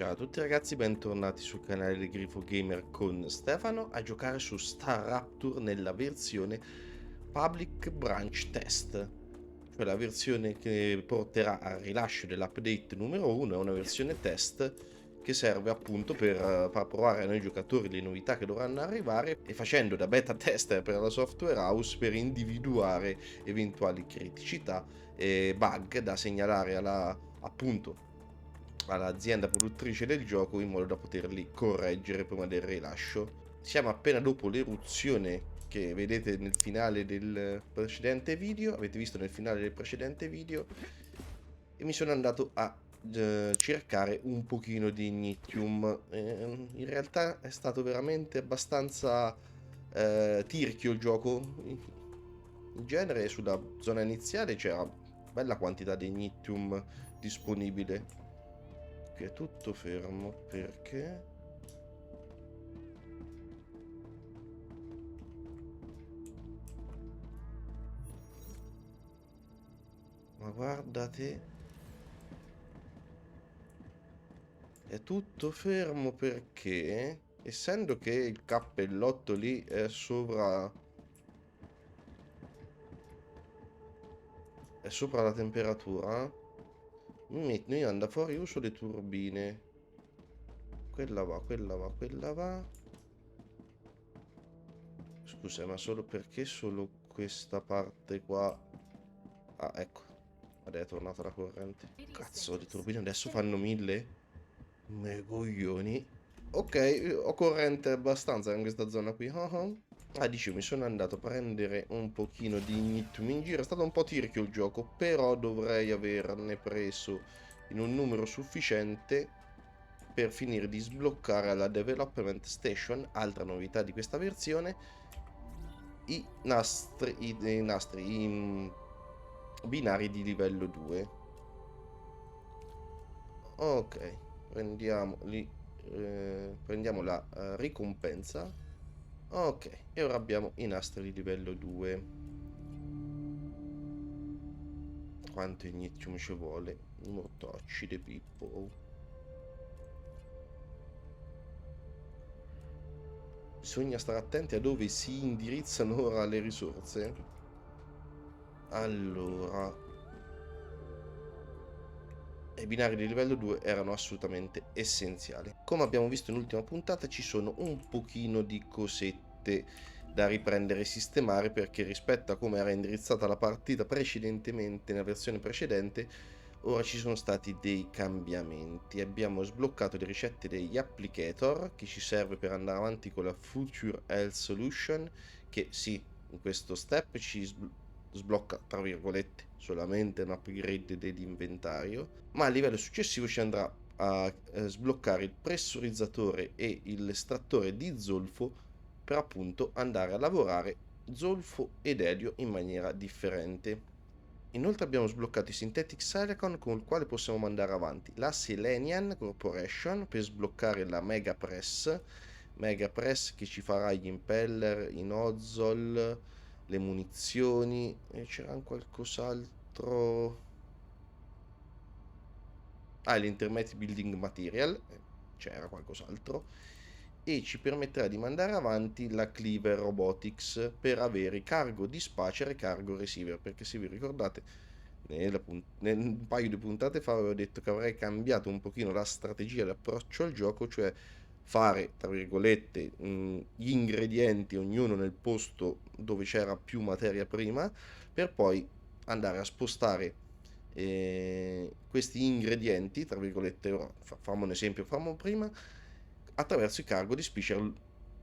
Ciao a tutti ragazzi, bentornati sul canale del Grifo Gamer con Stefano a giocare su Star Rapture nella versione Public Branch Test, cioè la versione che porterà al rilascio dell'update numero 1. È una versione test che serve appunto per far provare a noi giocatori le novità che dovranno arrivare e facendo da beta tester per la software house per individuare eventuali criticità e bug da segnalare all'azienda produttrice del gioco in modo da poterli correggere prima del rilascio. Siamo appena dopo l'eruzione che vedete nel finale del precedente video, avete visto nel finale del precedente video, e mi sono andato a cercare un pochino di Ignitium. In realtà è stato veramente abbastanza tirchio il gioco. In genere sulla zona iniziale c'era bella quantità di Ignitium disponibile. Qui è tutto fermo perché ma guardate, è tutto fermo perché essendo che il cappellotto lì è sopra la temperatura, io anda fuori, uso le turbine. Quella va, quella va, quella va. Scusa, ma solo perché solo questa parte qua? Ah, ecco. Adesso è tornata la corrente. Cazzo, le turbine adesso fanno 1000? Me coglioni. Ok, ho corrente abbastanza in questa zona qui. Dicevo, mi sono andato a prendere un pochino di Ignitum in giro. È stato un po' tirchio il gioco, però dovrei averne preso in un numero sufficiente per finire di sbloccare la Development Station, altra novità di questa versione, i binari di livello 2. Ok, prendiamo la ricompensa. Ok, e ora abbiamo i nastri di livello 2. Quanto ignitium ci vuole? Mortocci de Pippo. Bisogna stare attenti a dove si indirizzano ora le risorse. Allora, i binari di livello 2 erano assolutamente essenziali. Come abbiamo visto nell'ultima puntata, ci sono un pochino di cosette da riprendere e sistemare, perché rispetto a come era indirizzata la partita precedentemente, nella versione precedente, ora ci sono stati dei cambiamenti. Abbiamo sbloccato le ricette degli applicator, che ci serve per andare avanti con la Future Health Solution, che sì, in questo step ci sblocca, tra virgolette, solamente un upgrade dell'inventario, ma a livello successivo ci andrà a sbloccare il pressurizzatore e l'estrattore di zolfo per appunto andare a lavorare zolfo ed elio in maniera differente. Inoltre abbiamo sbloccato i Synthetic Silicon, con il quale possiamo mandare avanti la Selenian Corporation per sbloccare la Mega Press che ci farà gli impeller, i nozzle, le munizioni, e c'era qualcos'altro. L'intermediate building material, c'era qualcos'altro, e ci permetterà di mandare avanti la Cleaver Robotics per avere cargo dispatcher e cargo receiver, perché se vi ricordate un paio di puntate fa avevo detto che avrei cambiato un pochino la strategia, l'approccio al gioco, cioè fare, tra virgolette, gli ingredienti ognuno nel posto dove c'era più materia prima, per poi andare a spostare questi ingredienti, tra virgolette, ora facciamo un esempio, facciamo prima, attraverso i cargo di Speaker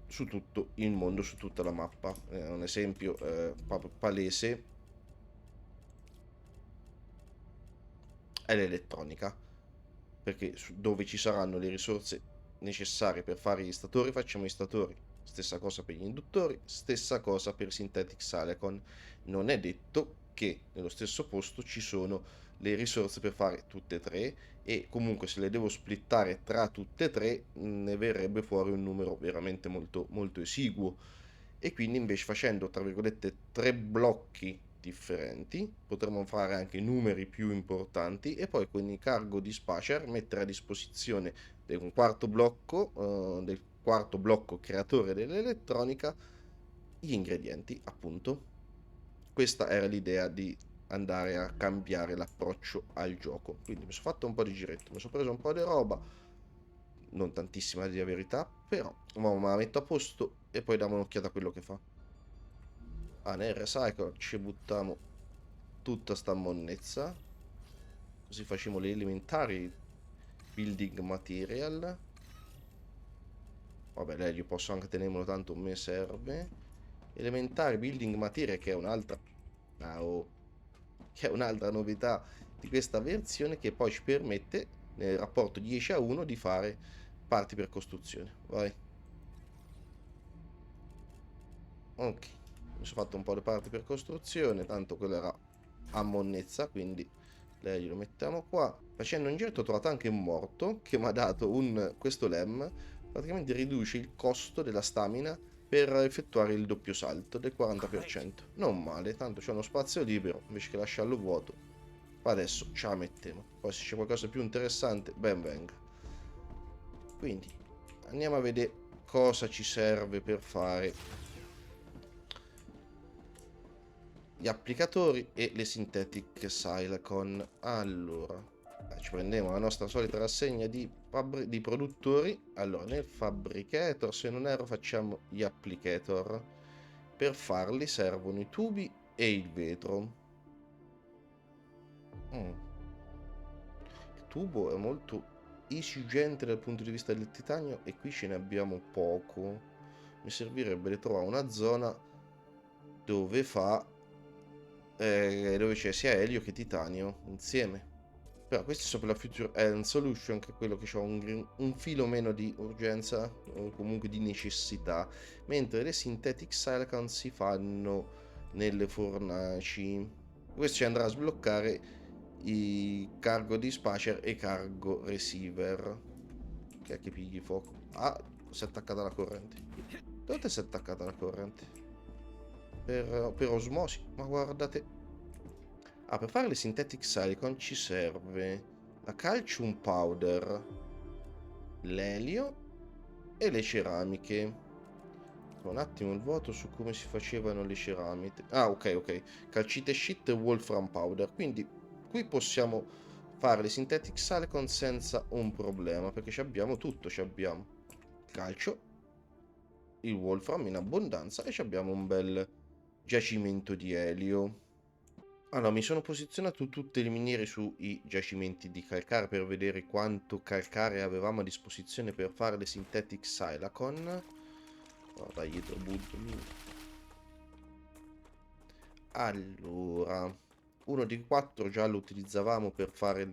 su tutto il mondo, su tutta la mappa. Un esempio proprio palese è l'elettronica, perché dove ci saranno le risorse necessarie per fare gli statori, facciamo gli statori. Stessa cosa per gli induttori, stessa cosa per Synthetic Silicon. Non è detto che nello stesso posto ci sono le risorse per fare tutte e tre, e comunque se le devo splittare tra tutte e tre ne verrebbe fuori un numero veramente molto, molto esiguo. E quindi invece facendo, tra virgolette, tre blocchi differenti, potremo fare anche numeri più importanti e poi con i cargo dispatcher mettere a disposizione del quarto blocco creatore dell'elettronica gli ingredienti, appunto. Questa era l'idea di andare a cambiare l'approccio al gioco. Quindi mi sono fatto un po' di giretto, mi sono preso un po' di roba, non tantissima di verità, però me la metto a posto e poi diamo un'occhiata a quello che fa. Nel recycle ci buttiamo tutta sta monnezza, così facciamo le elementari building material. Vabbè, lei io posso anche tenermelo, tanto me serve. Elementari building material, che è un'altra che è un'altra novità di questa versione, che poi ci permette nel rapporto 10-1 di fare parti per costruzione. Vai. Ok, mi sono fatto un po' le parti per costruzione, tanto quello era a monnezza, quindi lei lo mettiamo qua. Facendo un giro ho trovato anche un morto che mi ha dato questo lem, praticamente riduce il costo della stamina per effettuare il doppio salto del 40%. Non male, tanto c'è uno spazio libero, invece che lasciarlo vuoto. Adesso ce la mettiamo. Poi se c'è qualcosa di più interessante, ben venga. Quindi andiamo a vedere cosa ci serve per fare gli applicatori e le synthetic silicon. Allora, ci prendiamo la nostra solita rassegna di produttori. Allora, nel fabricator, se non erro, facciamo gli applicator. Per farli servono i tubi e il vetro. Il tubo è molto esigente dal punto di vista del titanio e qui ce ne abbiamo poco. Mi servirebbe trovare una zona dove dove c'è sia elio che titanio insieme. Però questi sono per la Future End Solution, che è quello che ha un filo meno di urgenza o comunque di necessità, mentre le Synthetic Silicon si fanno nelle fornaci. Questo ci andrà a sbloccare i cargo dispatcher e cargo receiver. Che è che pigli fuoco? Si è attaccata la corrente. Dove si è attaccata la corrente? Per osmosi, ma guardate. Per fare le synthetic silicon ci serve la calcium powder, l'elio e le ceramiche. Un attimo il vuoto su come si facevano le ceramiche. Ok. Calcite sheet e wolfram powder. Quindi qui possiamo fare le synthetic silicon senza un problema, perché ci abbiamo tutto. Ci abbiamo il calcio, il wolfram in abbondanza e ci abbiamo un bel giacimento di elio. Allora, mi sono posizionato tutte le miniere sui giacimenti di calcare per vedere quanto calcare avevamo a disposizione per fare le synthetic silicon. Guarda, dietro allora, uno di quattro già lo utilizzavamo per fare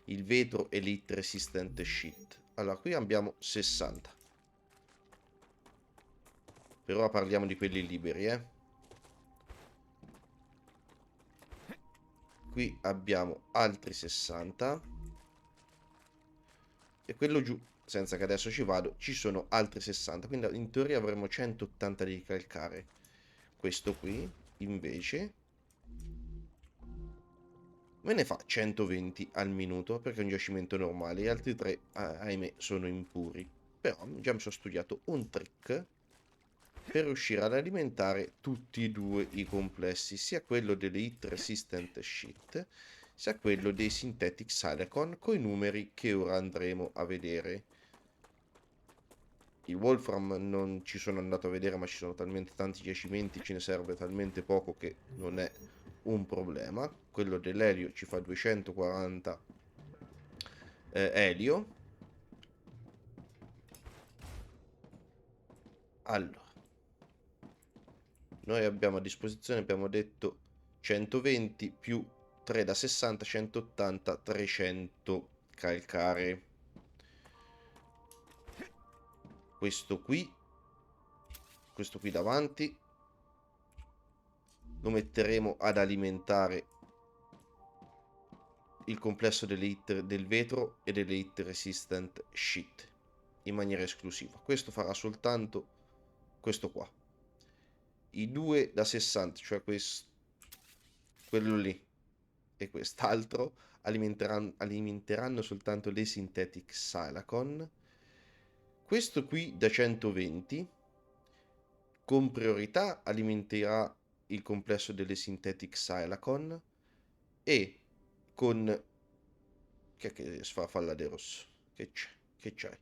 il vetro e l'heat resistant sheet. Allora, qui abbiamo 60. Per ora parliamo di quelli liberi, Qui abbiamo altri 60. E quello giù, senza che adesso ci vado, ci sono altri 60. Quindi in teoria avremo 180 di calcare. Questo qui, invece, me ne fa 120 al minuto, perché è un giacimento normale. Gli altri tre, ahimè, sono impuri. Però già mi sono studiato un trick per riuscire ad alimentare tutti e due i complessi, sia quello delle heat resistant sheet, sia quello dei synthetic silicon, con i numeri che ora andremo a vedere. Il Wolfram non ci sono andato a vedere, ma ci sono talmente tanti giacimenti, ce ne serve talmente poco che non è un problema. Quello dell'elio ci fa 240 elio. Allora, noi abbiamo a disposizione, abbiamo detto 120 più 3 da 60, 180, 300 calcare. Questo qui davanti lo metteremo ad alimentare il complesso del vetro e delle heat resistant sheet in maniera esclusiva. Questo farà soltanto questo qua. I due da 60, cioè questo quello lì e quest'altro alimenteranno soltanto le Synthetic Silicon. Questo qui da 120 con priorità alimenterà il complesso delle Synthetic Silicon e con... che sfarfalla de rosso? Che c'è? Che c'hai?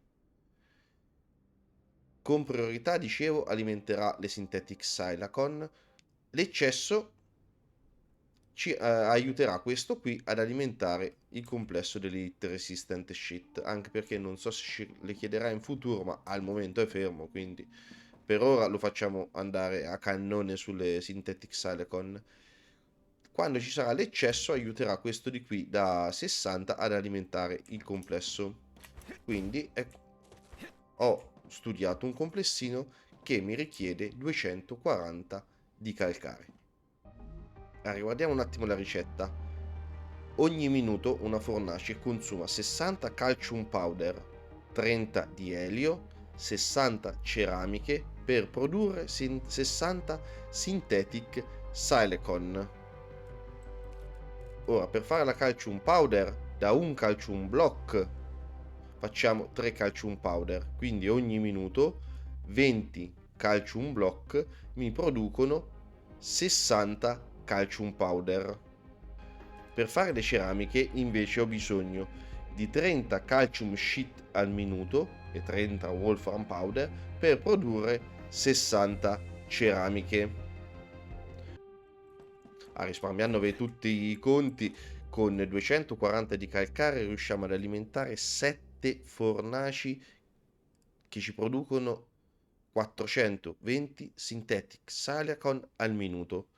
Con priorità, dicevo, alimenterà le Synthetic Silicon. L'eccesso ci aiuterà questo qui ad alimentare il complesso dell'Hit Resistant Sheet, anche perché non so se le chiederà in futuro, ma al momento è fermo, quindi per ora lo facciamo andare a cannone sulle Synthetic Silicon. Quando ci sarà l'eccesso aiuterà questo di qui da 60 ad alimentare il complesso. Quindi ecco, ho studiato un complessino che mi richiede 240 di calcare. Riguardiamo un attimo la ricetta. Ogni minuto una fornace consuma 60 calcium powder, 30 di elio, 60 ceramiche per produrre 60 synthetic silicon. Ora, per fare la calcium powder, da un calcium block facciamo 3 calcium powder, quindi ogni minuto 20 calcium block mi producono 60 calcium powder. Per fare le ceramiche invece ho bisogno di 30 calcium sheet al minuto e 30 wolfram powder per produrre 60 ceramiche. Risparmiandovi tutti i conti, con 240 di calcare riusciamo ad alimentare 7 fornaci che ci producono 420 synthetic silicon al minuto.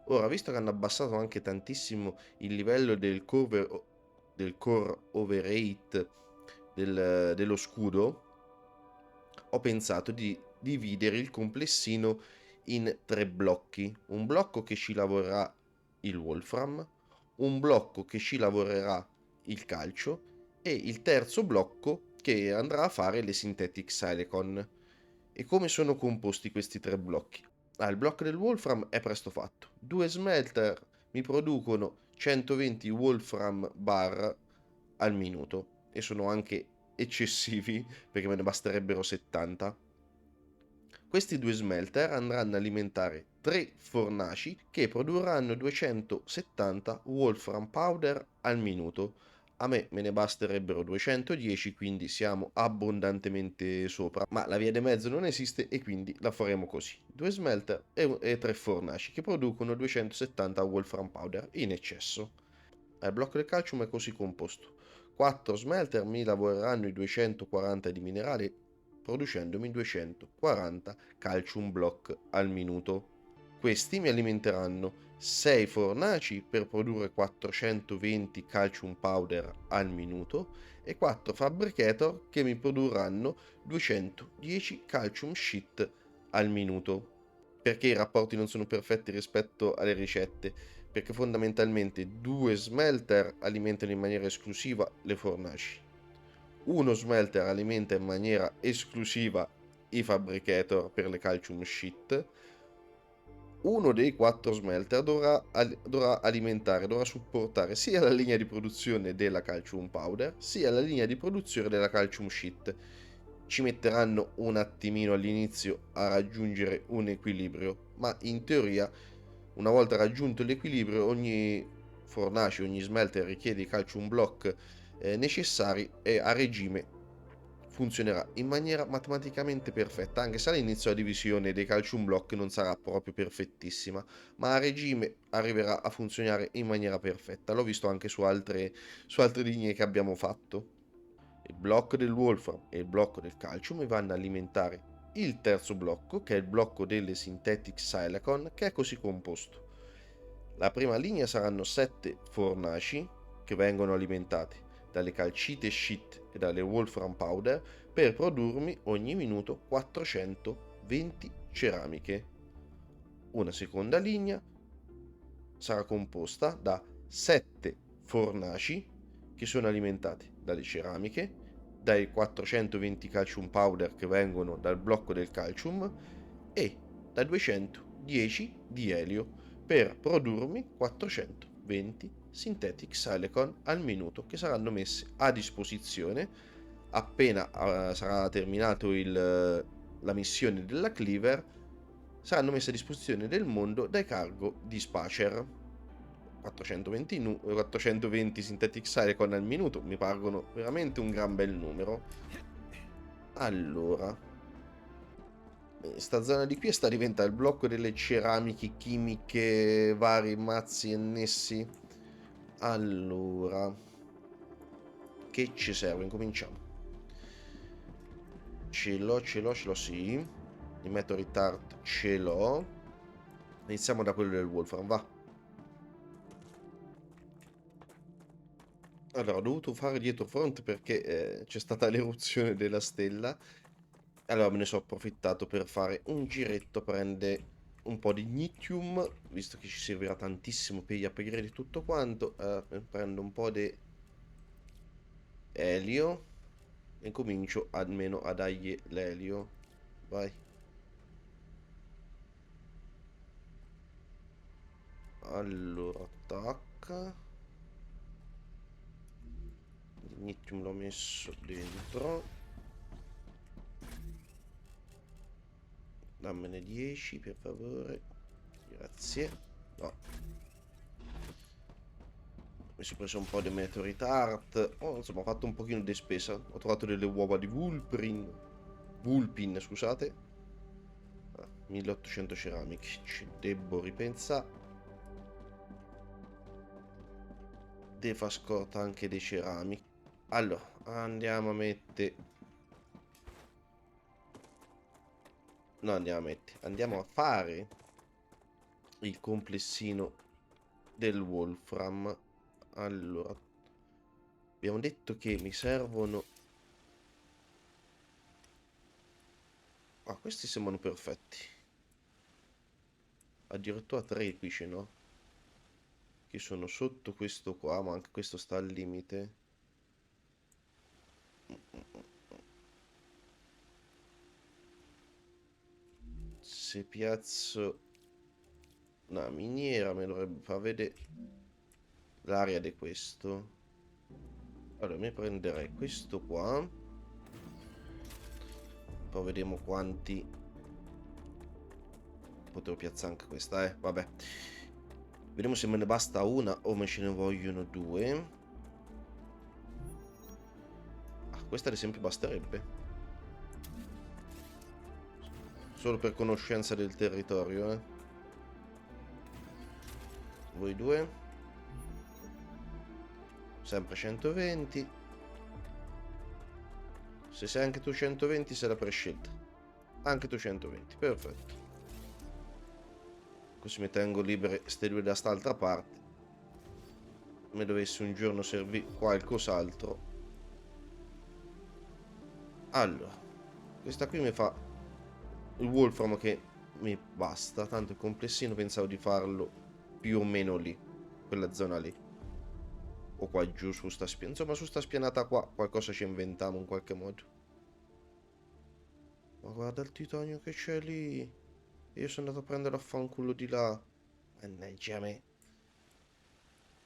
Ora, visto che hanno abbassato anche tantissimo il livello del core overrate dello scudo, ho pensato di dividere il complessino in 3 blocchi. Un blocco che ci lavorerà il Wolfram, un blocco che ci lavorerà il calcio e il terzo blocco che andrà a fare le Synthetic Silicon. E come sono composti questi 3 blocchi? Il blocco del Wolfram è presto fatto. 2 smelter mi producono 120 Wolfram bar al minuto e sono anche eccessivi perché me ne basterebbero 70. Questi 2 smelter andranno a alimentare 3 fornaci che produrranno 270 Wolfram powder al minuto. A me ne basterebbero 210, quindi siamo abbondantemente sopra, ma la via di mezzo non esiste e quindi la faremo così. 2 smelter e 3 fornaci che producono 270 Wolfram powder in eccesso. Il blocco del calcium è così composto. 4 smelter mi lavoreranno i 240 di minerale producendomi 240 calcium block al minuto. Questi mi alimenteranno 6 fornaci per produrre 420 calcium powder al minuto e 4 fabricator che mi produrranno 210 calcium sheet al minuto. Perché i rapporti non sono perfetti rispetto alle ricette? Perché fondamentalmente 2 smelter alimentano in maniera esclusiva le fornaci, uno smelter alimenta in maniera esclusiva i fabricator per le calcium sheet, uno dei 4 smelter dovrà alimentare, dovrà supportare sia la linea di produzione della calcium powder sia la linea di produzione della calcium sheet. Ci metteranno un attimino all'inizio a raggiungere un equilibrio, ma in teoria una volta raggiunto l'equilibrio ogni fornace, ogni smelter richiede i calcium block necessari e a regime funzionerà in maniera matematicamente perfetta, anche se all'inizio la divisione dei calcium block non sarà proprio perfettissima, ma a regime arriverà a funzionare in maniera perfetta. L'ho visto anche su altre linee che abbiamo fatto. Il blocco del Wolfram e il blocco del calcium vanno a alimentare il terzo blocco, che è il blocco delle Synthetic Silicon, che è così composto. La prima linea saranno 7 fornaci che vengono alimentati dalle calcite sheet e dalle wolfram powder per produrmi ogni minuto 420 ceramiche. Una seconda linea sarà composta da 7 fornaci che sono alimentati dalle ceramiche, dai 420 calcium powder che vengono dal blocco del calcium e da 210 di elio per produrmi 420 Synthetic Silicon al minuto, che saranno messi a disposizione appena sarà terminato la missione della Cleaver. Saranno messe a disposizione del mondo dai cargo di Spacer. 420 Synthetic Silicon al minuto mi pargono veramente un gran bel numero. Allora, sta zona di qui sta diventa il blocco delle ceramiche chimiche, vari mazzi annessi. Allora, che ci serve? Incominciamo. Ce l'ho, sì. Il Meteor Retard ce l'ho. Iniziamo da quello del Wolfram, va. Allora, ho dovuto fare dietro front perché c'è stata l'eruzione della stella. Allora me ne sono approfittato per fare un giretto, prende un po' di Nitium, visto che ci servirà tantissimo per gli upgrade e tutto quanto. Prendo un po' di elio e comincio almeno a dargli l'elio. Vai. Allora, attacca. Il Nitium l'ho messo dentro. Dammene 10 per favore. Grazie. No. Mi sono preso un po' di Meteorite Art. Oh, insomma, ho fatto un pochino di spesa. Ho trovato delle uova di Vulpin, scusate. 1800 ceramiche. Ci devo ripensare. Devo far scorta anche dei ceramiche. Allora, andiamo a mettere... No, andiamo a fare il complessino del Wolfram. Allora, abbiamo detto che mi servono... Ah, questi sembrano perfetti. Addirittura 3 qui ce n'ho. Che sono sotto questo qua, ma anche questo sta al limite. Se piazzo una miniera mi dovrebbe far vedere l'area di questo. Allora mi prenderei questo qua. Poi vediamo quanti potevo piazzare anche questa, vabbè. Vediamo se me ne basta una o me ce ne vogliono due. Ah, questa ad esempio basterebbe. Solo per conoscenza del territorio, Voi due. Sempre 120. Se sei anche tu 120 sei la prescelta. Anche tu 120, perfetto. Così mi tengo libere ste due da st'altra parte. Mi dovesse un giorno servire qualcos'altro. Allora, questa qui mi fa il Wolfram che mi basta. Tanto il complessino pensavo di farlo più o meno lì, quella zona lì. O qua giù su sta spianata. Insomma, su sta spianata qua qualcosa ci inventiamo in qualche modo. Ma guarda il titanio che c'è lì. Io sono andato a prendere a fanculo di là. Mannaggia me.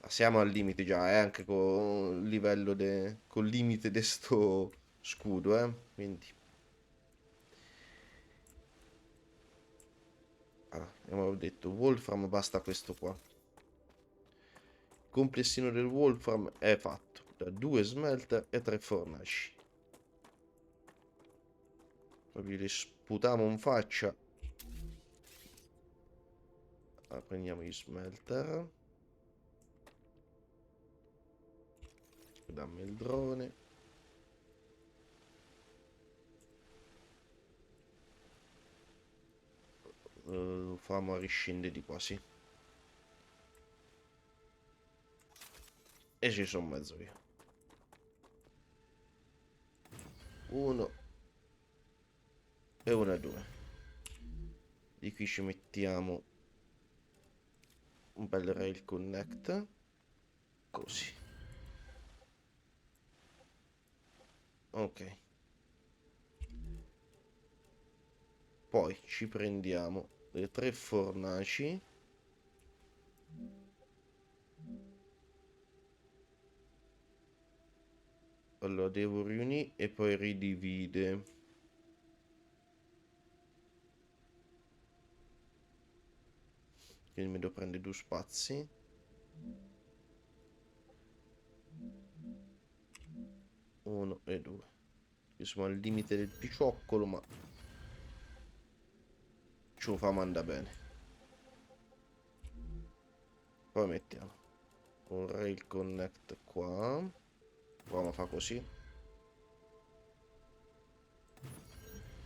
Ma siamo al limite già, anche con il livello col limite di sto scudo, Quindi. Ah, abbiamo detto Wolfram, basta questo qua. Il complessino del Wolfram è fatto da 2 smelter e 3 fornaci. Proprio li sputiamo in faccia. Prendiamo gli smelter. Dammi il drone. Fammo a riscendere di qua, sì. E ci sono mezzo via. 1 e 1 e 2. Di qui ci mettiamo un bel rail connect. Così. Ok. Poi ci prendiamo le 3 fornaci. Allora, devo riunire e poi ridivide. Quindi mi devo prendere 2 spazi. 1 e 2. Io sono al limite del picioccolo, ma ce lo fa andare bene. Poi mettiamo un rail connect qua. Proviamo a fare così.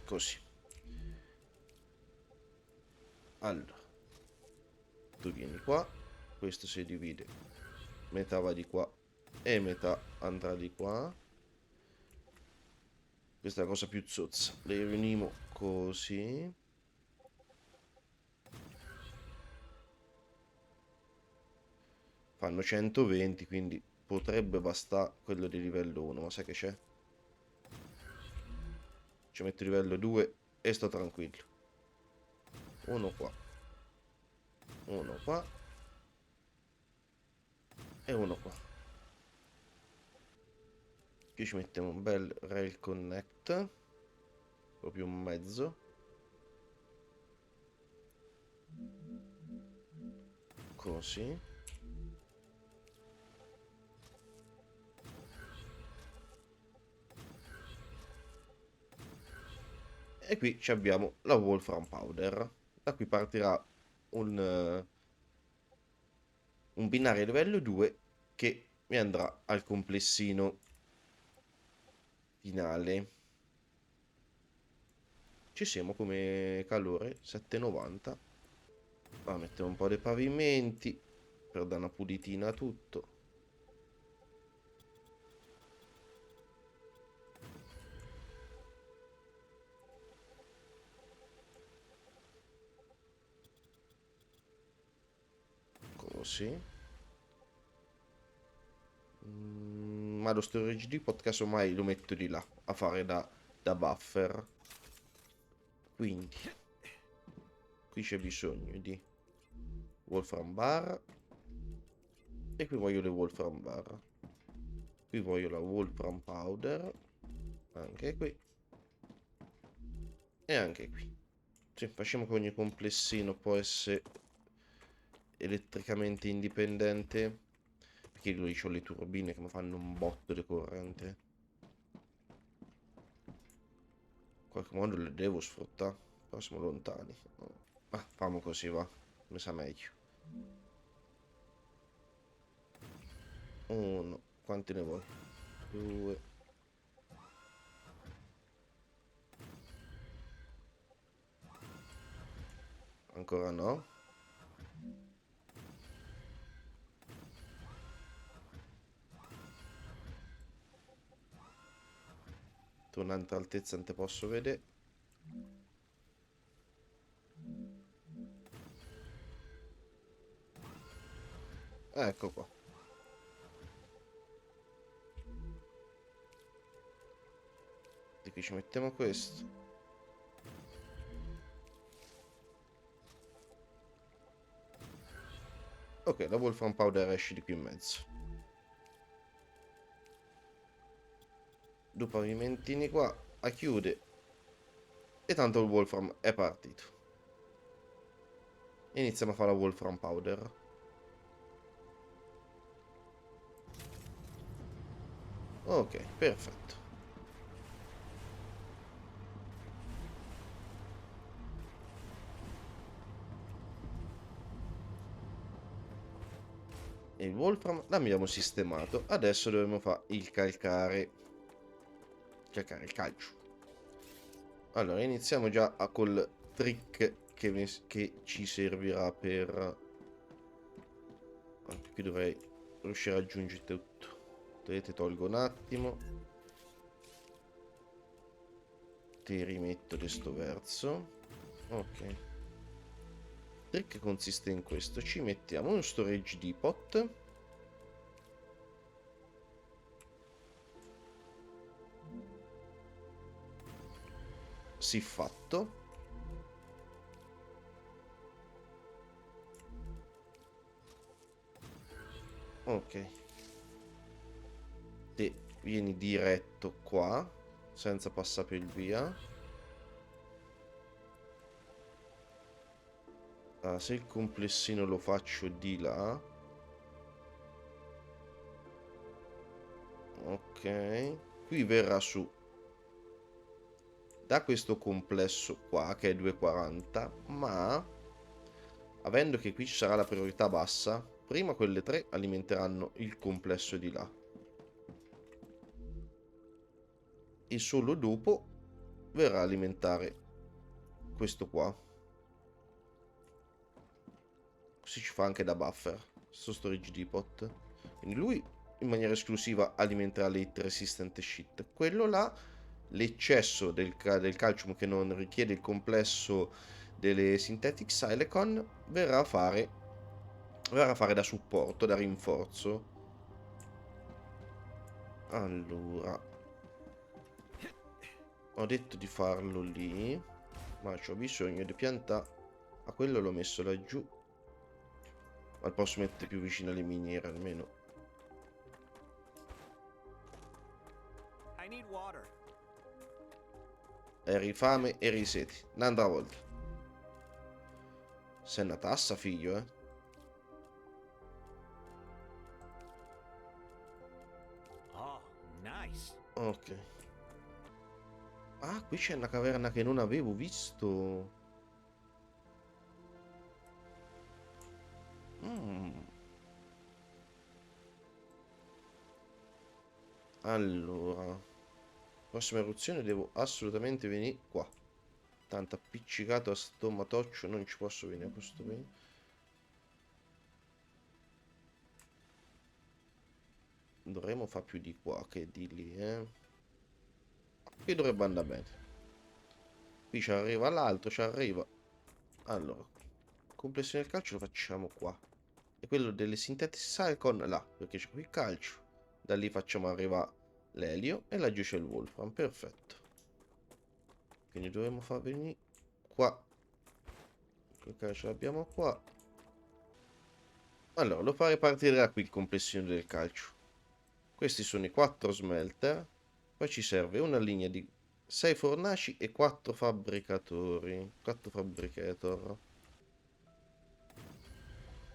Così. Allora, tu vieni qua. Questo si divide. Metà va di qua e metà andrà di qua. Questa è la cosa più zozza. Le riuniamo così. Fanno 120, quindi potrebbe bastare quello di livello 1. Ma sai che c'è? Ci metto livello 2 e sto tranquillo. Uno qua. Uno qua. E uno qua. Qui ci mettiamo un bel rail connect. Proprio un mezzo. Così. E qui ci abbiamo la Wolfram Powder. Da qui partirà un binario livello 2 che mi andrà al complessino finale. Ci siamo come calore 790. Mettiamo un po' dei pavimenti per dare una pulitina a tutto. Così. Ma lo storage depot casomai lo metto di là a fare da buffer. Quindi qui c'è bisogno di Wolfram bar. E qui voglio le Wolfram bar. Qui voglio la Wolfram powder. Anche qui. E anche qui. Sì, facciamo che ogni complessino può essere elettricamente indipendente. Perché io ho le turbine che mi fanno un botto di corrente. In qualche modo le devo sfruttare. Però siamo lontani. Ma famo così, va. Mi sa meglio. Uno. Quanti ne vuoi? 2. Ancora no. Tu un'altra altezza non te posso vedere. Ecco qua. Di qui ci mettiamo questo. Ok, la Wolfram Powder esce di qui in mezzo. 2 pavimentini qua a chiude. E tanto il Wolfram è partito. Iniziamo a fare la Wolfram Powder. Ok, perfetto. E il Wolfram l'abbiamo sistemato. Adesso dovremo fare il calcare. Calcare il calcio. Allora, iniziamo già col trick che ci servirà per... Anche qui dovrei riuscire a aggiungere tutto. Vedete, tolgo un attimo. Ti rimetto di sto verso. Ok. Il trick consiste in questo. Ci mettiamo uno storage depot. Sì, fatto. Ok. Te vieni diretto qua, senza passare per il via. Ah, se il complessino lo faccio di là. Ok. Qui verrà su da questo complesso qua, che è 240, ma avendo che qui ci sarà la priorità bassa, prima quelle tre alimenteranno il complesso di là. E solo dopo verrà a alimentare questo qua. Così ci fa anche da buffer sto storage depot. Quindi lui in maniera esclusiva alimenterà l'hit resistant shit. Quello là, l'eccesso del calcium che non richiede il complesso delle synthetic silicon, verrà a fare da supporto, da rinforzo. Allora, ho detto di farlo lì, ma ho bisogno di piantare. A quello l'ho messo laggiù, ma posso mettere più vicino alle miniere almeno. Eri fame, eri seti. Un'altra volta. Sei una tassa, figlio, eh? Oh, nice. Ok. Ah, qui c'è una caverna che non avevo visto. Allora, prossima eruzione devo assolutamente venire qua. Tanto appiccicato a sto matoccio non ci posso venire a questo punto. Dovremmo fare più di qua che di lì, eh. Qui dovrebbe andare bene. Qui ci arriva l'altro, ci arriva. Allora, complessione del calcio lo facciamo qua. E quello delle sintetiche silicon là, perché c'è qui il calcio. Da lì facciamo arrivare l'elio e laggiù c'è il wolfram. Perfetto. Quindi dovremmo far venire qua. Il calcio l'abbiamo qua. Allora, lo farei partire da qui il complessione del calcio. Questi sono i 4 smelter. Poi ci serve una linea di 6 fornaci e 4 fabbricatori. 4 fabricator.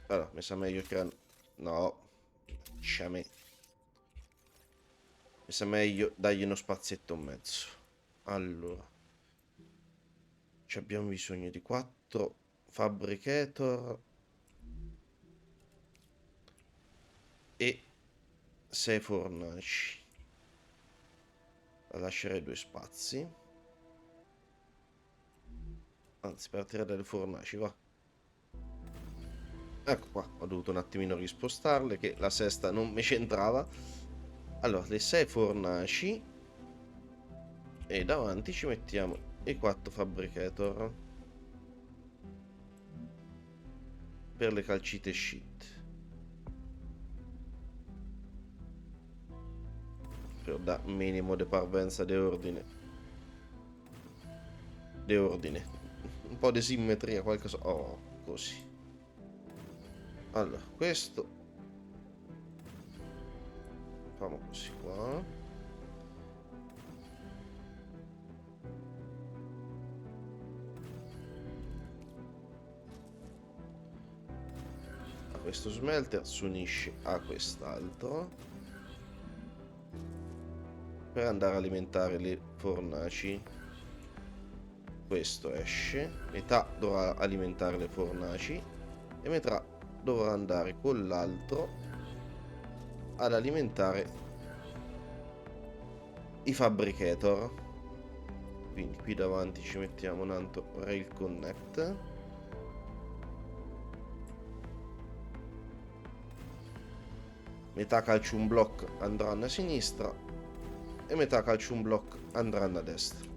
Allora, mi sa meglio che... No. Sciame. Mi sa meglio dargli uno spazietto in mezzo. Allora. Ci abbiamo bisogno di 4 fabricator. E 6 fornaci. Lascerei 2 spazi. Anzi, partirei dalle fornaci, va. Ecco qua, ho dovuto un attimino rispostarle, che la sesta non mi c'entrava. Allora, le 6 fornaci. E davanti ci mettiamo i 4 fabricator. Per le calcite sheet. Per da minimo di parvenza di ordine. Di ordine. Un po' di simmetria, qualcosa. Oh, così. Allora, questo facciamo così qua. Questo smelter si unisce a quest'altro per andare a alimentare le fornaci. Questo esce, metà dovrà alimentare le fornaci e metà dovrà andare con l'altro ad alimentare i fabricator. Quindi qui davanti ci mettiamo un altro rail connect. Metà calcium block andranno a sinistra e metà calcium block andranno a destra.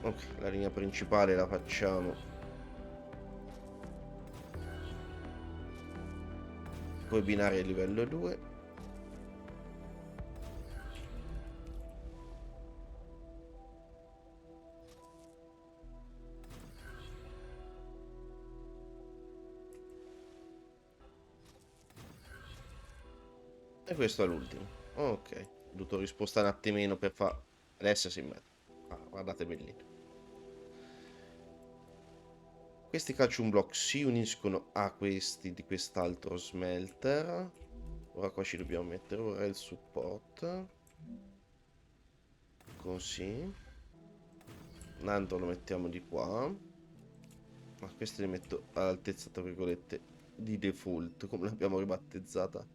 Ok, la linea principale la facciamo con i binari a livello 2. E questo è l'ultimo. Ok. Ho dovuto rispostare un attimino per fare... Adesso si mette. Ah, guardate bellino. Questi calcium block si uniscono a questi di quest'altro smelter. Ora qua ci dobbiamo mettere ora il support. Così. Tanto lo mettiamo di qua. Ma questi li metto all'altezza, tra virgolette, di default, come l'abbiamo ribattezzata.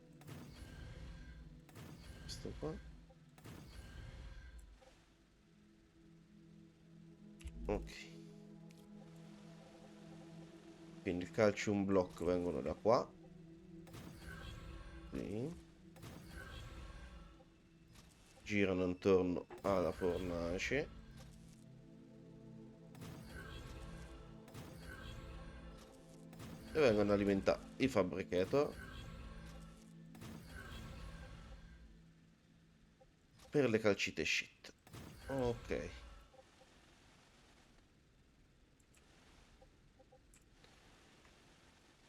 Questo qua. Ok. Quindi il calcium block vengono da qua. Qui. Girano intorno alla fornace. E vengono alimentati i fabricator per le calcite shit. Ok.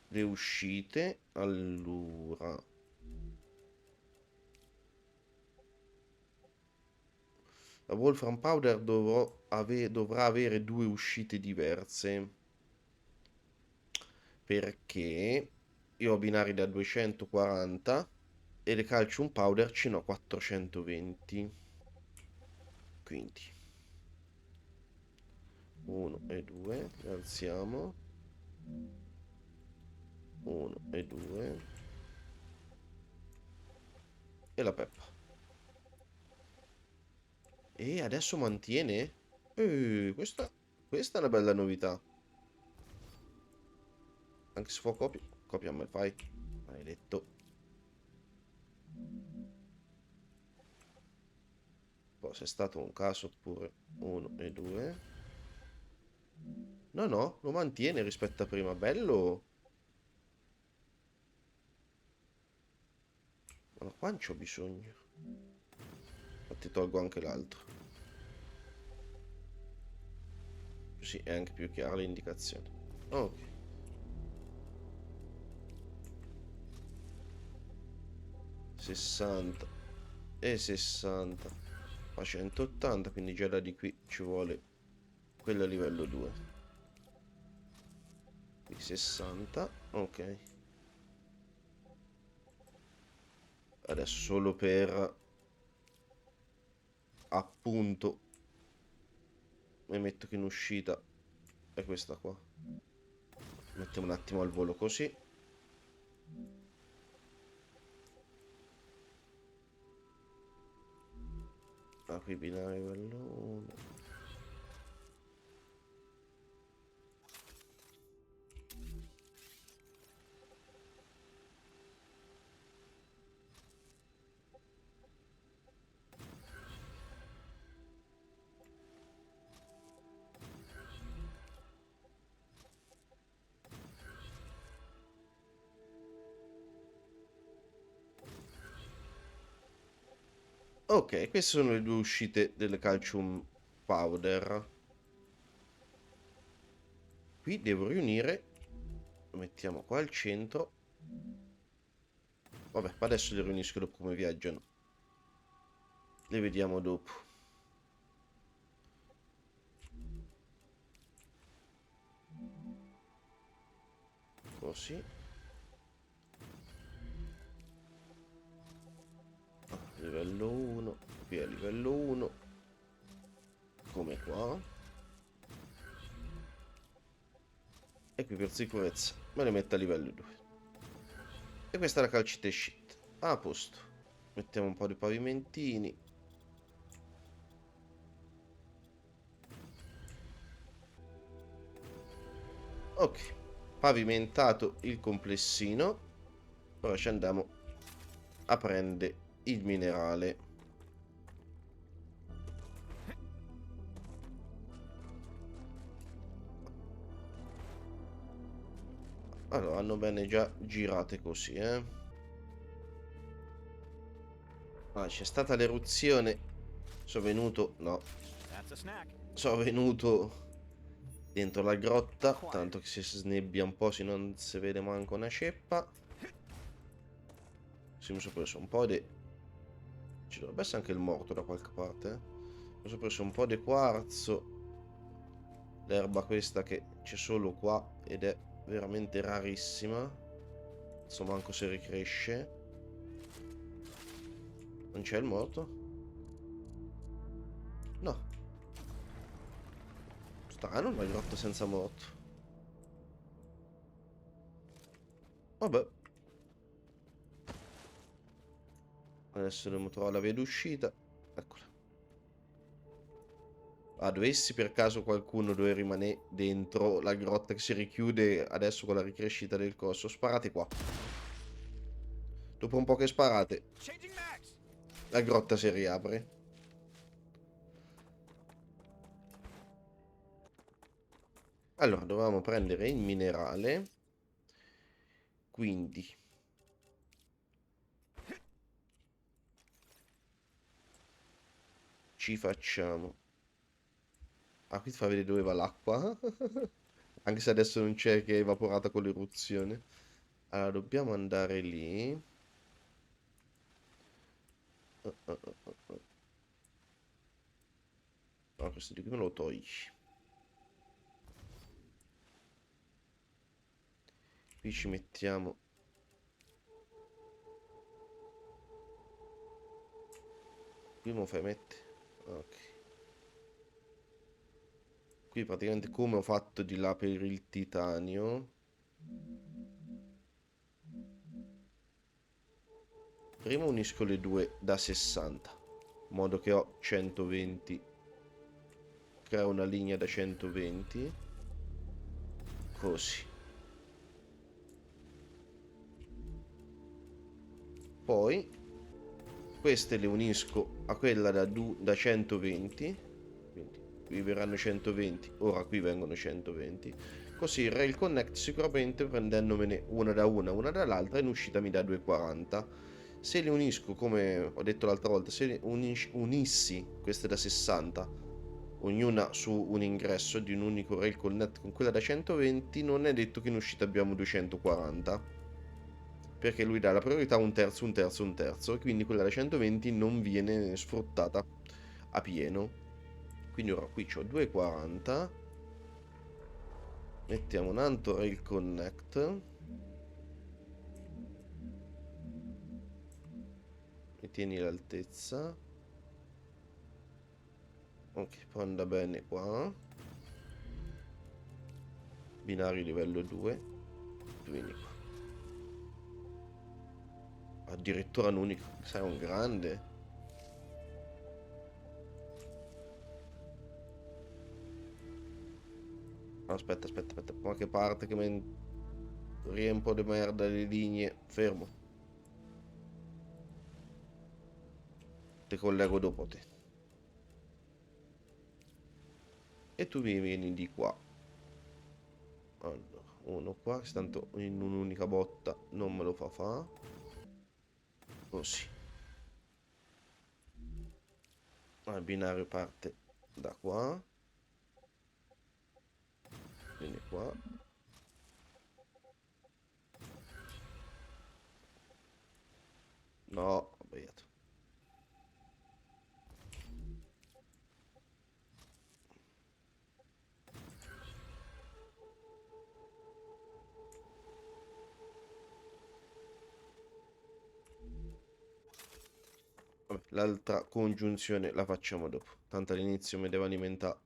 Le uscite. Allora. La Wolfram Powder dovrà avere due uscite diverse. Perché io ho binari da 240 e le calcium powder ce n'ho 420. Quindi 1 e 2, alziamo. 1 e 2 e la peppa. E adesso mantiene? Questa è una bella novità. Anche se fa copia. Copia me fai. Maledetto. Poi se è stato un caso oppure 1 e 2. No, no, lo mantiene rispetto a prima. Bello. Ma qua non c'ho bisogno. Infatti tolgo anche l'altro. Così è anche più chiara l'indicazione. Ok. 60 e 60 a 180, quindi già da di qui ci vuole quello a livello 2. Qui 60, ok. Adesso solo per appunto mi metto che in uscita è questa qua. Mettiamo un attimo al volo così. Ah, qui binari livello 1. Ok, queste sono le due uscite delle calcium powder. Qui devo riunire. Lo mettiamo qua al centro. Vabbè, ma adesso le riunisco dopo come viaggiano. Le vediamo dopo. Così. Livello 1. Qui è livello 1. Come qua. E qui per sicurezza me le metto a livello 2. E questa è la calcite shit. A posto. Mettiamo un po' di pavimentini. Ok. Pavimentato il complessino. Ora ci andiamo a prendere il minerale. Allora, hanno bene già girate così, eh. Ah, c'è stata l'eruzione. Sono venuto... No. That's a snack. Sono venuto dentro la grotta. Tanto che si snebbia un po', se non si vede manco una ceppa. Sì, mi sono preso un po' di... Ci dovrebbe essere anche il morto da qualche parte, eh. Mi sono preso un po' di quarzo. L'erba questa che c'è solo qua ed è veramente rarissima. Insomma, manco se ricresce. Non c'è il morto? No. Strano, una grotta senza morto. Vabbè. Adesso dobbiamo trovare la via d'uscita. Eccola. Ah, dovessi per caso qualcuno dove rimane dentro la grotta che si richiude adesso con la ricrescita del coso, sparate qua. Dopo un po' che sparate, Changing mags. la grotta si riapre. Allora, dovevamo prendere il minerale. Quindi ci facciamo... Ah, qui ti fa vedere dove va l'acqua. Anche se adesso non c'è, che è evaporata con l'eruzione. Allora, dobbiamo andare lì. No, questo di qui me lo togli. Qui ci mettiamo... Qui mo fai mettere... Ok. Qui praticamente come ho fatto di là per il titanio. Prima unisco le due da 60. In modo che ho 120. Creo una linea da 120. Così. Poi queste le unisco a quella da 120. Quindi qui verranno 120. Ora qui vengono 120. Così il rail connect sicuramente prendendomene una dall'altra in uscita mi dà 240. Se le unisco come ho detto l'altra volta, se le unissi queste da 60, ognuna su un ingresso di un unico rail connect con quella da 120, non è detto che in uscita abbiamo 240, perché lui dà la priorità a un terzo, un terzo, un terzo, e quindi quella da 120 non viene sfruttata a pieno. Quindi ora qui ho 240, mettiamo un altro rail connect, e tieni l'altezza. Ok, poi anda bene qua. Binari livello 2. Vieni qua. Addirittura un unico. Sei un grande. Aspetta, aspetta, aspetta. Ma che parte che mi riempo di merda le linee. Fermo. Ti collego dopo te. E tu mi vieni di qua. Allora, uno qua, che tanto in un'unica botta non me lo fa fa. Così. Il binario parte da qua. Vieni qua. No, ho sbagliato. Vabbè, l'altra congiunzione la facciamo dopo. Tanto all'inizio mi devo alimentare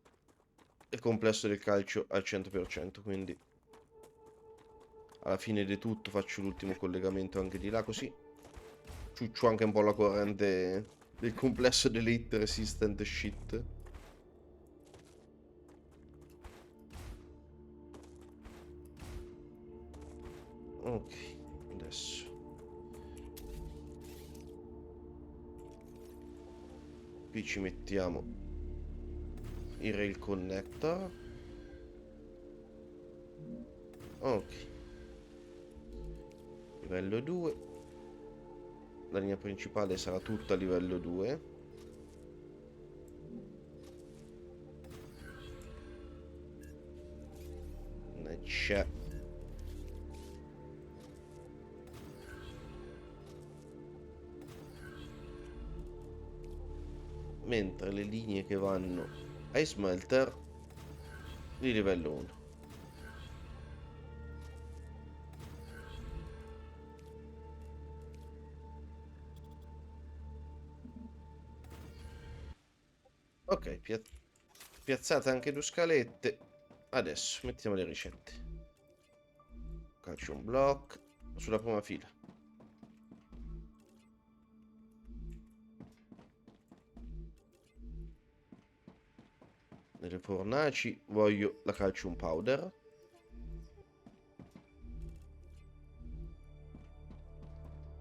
il complesso del calcio al 100%, quindi alla fine di tutto faccio l'ultimo collegamento anche di là, così ciuccio anche un po' la corrente del complesso dell'hit resistant shit. Ok, adesso qui ci mettiamo il rail connector. Ok, livello 2. La linea principale sarà tutta a livello 2. C'è. mentre le linee che vanno ai smelter di livello 1. Ok, piazzate anche 2 scalette. Adesso mettiamo le ricette. Calcio un block sulla prima fila. Nelle fornaci voglio la calcium powder.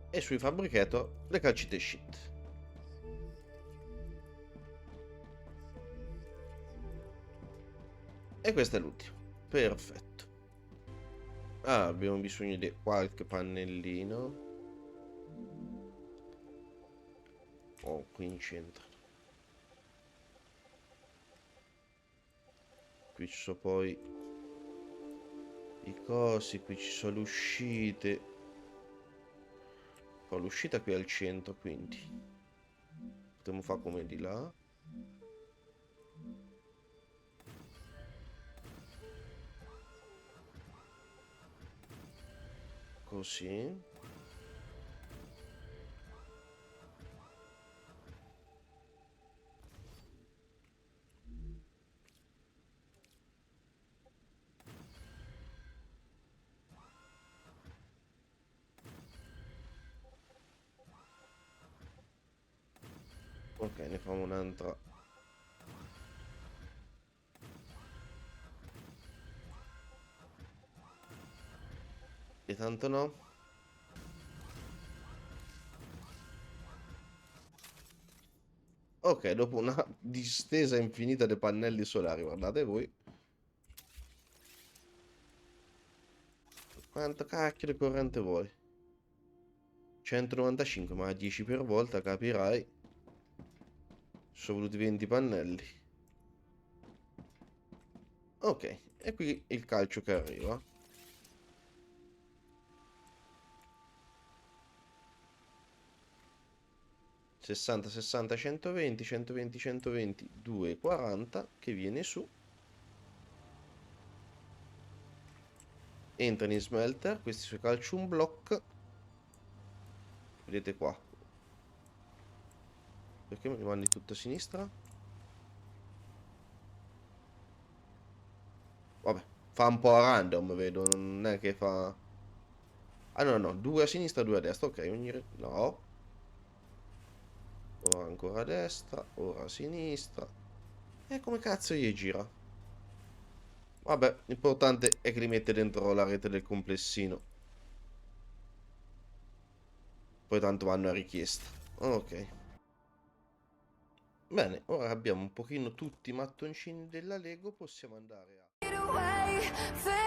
E sui fabbricator le calcite shit. E questo è l'ultimo. Perfetto. Ah, abbiamo bisogno di qualche pannellino. Oh, qui in centro. Qui ci sono poi i cosi, qui ci sono le uscite. Poi l'uscita qui al centro, quindi potremmo fare come di là. Così. Ok, ne facciamo un'altra. E tanto no. Ok, dopo una distesa infinita di pannelli solari, guardate voi. Quanto cacchio di corrente vuoi? 195, ma a 10 per volta capirai. Sono voluti 20 pannelli. Ok, e qui il calcio che arriva. Sessanta, 60, 120, 120, 120, 2, 40 che viene su. Entra in smelter, questi sui calcium block. Vedete qua. Perché mi mandi tutto a sinistra? Vabbè, fa un po' a random, vedo, non è che fa... Ah no, no, 2 a sinistra, 2 a destra, ok, no. Ora ancora a destra, ora a sinistra. E come cazzo gli gira? Vabbè, l'importante è che li mette dentro la rete del complessino. Poi tanto vanno a richiesta. Ok. Bene, ora abbiamo un pochino tutti i mattoncini della Lego, possiamo andare a...